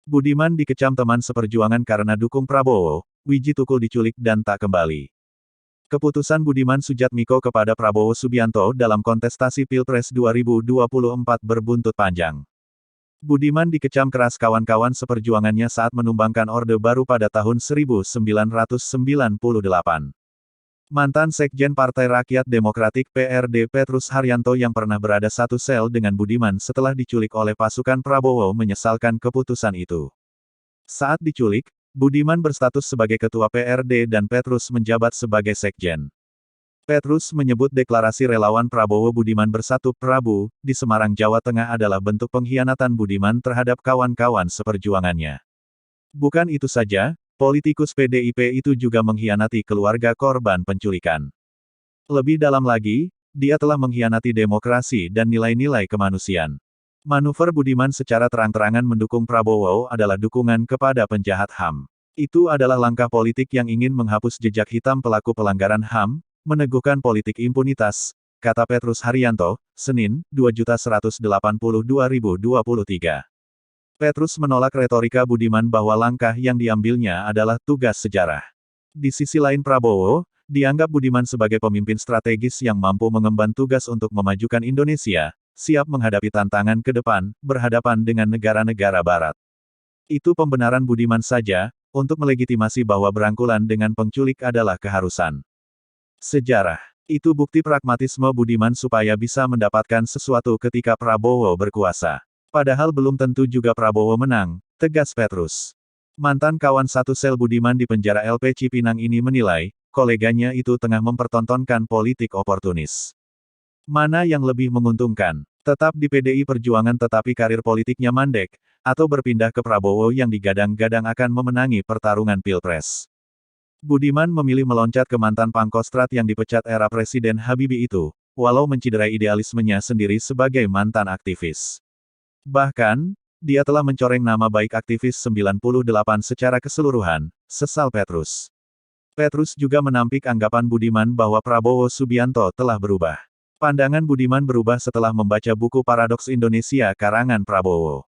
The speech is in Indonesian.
Budiman dikecam teman seperjuangan karena dukung Prabowo, Wiji Tukul diculik dan tak kembali. Keputusan Budiman Sujatmiko kepada Prabowo Subianto dalam kontestasi Pilpres 2024 berbuntut panjang. Budiman dikecam keras kawan-kawan seperjuangannya saat menumbangkan Orde Baru pada tahun 1998. Mantan Sekjen Partai Rakyat Demokratik (PRD) Petrus Haryanto yang pernah berada satu sel dengan Budiman setelah diculik oleh pasukan Prabowo menyesalkan keputusan itu. Saat diculik, Budiman berstatus sebagai ketua PRD dan Petrus menjabat sebagai sekjen. Petrus menyebut deklarasi relawan Prabowo Budiman Bersatu Prabu di Semarang, Jawa Tengah adalah bentuk pengkhianatan Budiman terhadap kawan-kawan seperjuangannya. Bukan itu saja, politikus PDIP itu juga mengkhianati keluarga korban penculikan. Lebih dalam lagi, dia telah mengkhianati demokrasi dan nilai-nilai kemanusiaan. Manuver Budiman secara terang-terangan mendukung Prabowo adalah dukungan kepada penjahat HAM. Itu adalah langkah politik yang ingin menghapus jejak hitam pelaku pelanggaran HAM, meneguhkan politik impunitas, kata Petrus Haryanto, Senin, 2.182.023. Petrus menolak retorika Budiman bahwa langkah yang diambilnya adalah tugas sejarah. Di sisi lain Prabowo, dianggap Budiman sebagai pemimpin strategis yang mampu mengemban tugas untuk memajukan Indonesia, siap menghadapi tantangan ke depan, berhadapan dengan negara-negara barat. Itu pembenaran Budiman saja, untuk melegitimasi bahwa berangkulan dengan penculik adalah keharusan. Sejarah. Itu bukti pragmatisme Budiman supaya bisa mendapatkan sesuatu ketika Prabowo berkuasa. Padahal belum tentu juga Prabowo menang, tegas Petrus. Mantan kawan satu sel Budiman di penjara LP Cipinang ini menilai, koleganya itu tengah mempertontonkan politik oportunis. Mana yang lebih menguntungkan? Tetap di PDI Perjuangan tetapi karir politiknya mandek, atau berpindah ke Prabowo yang digadang-gadang akan memenangi pertarungan Pilpres. Budiman memilih meloncat ke mantan Pangkostrat yang dipecat era Presiden Habibie itu, walau menciderai idealismenya sendiri sebagai mantan aktivis. Bahkan, dia telah mencoreng nama baik aktivis 98 secara keseluruhan, sesal Petrus. Petrus juga menampik anggapan Budiman bahwa Prabowo Subianto telah berubah. Pandangan Budiman berubah setelah membaca buku Paradoks Indonesia karangan Prabowo.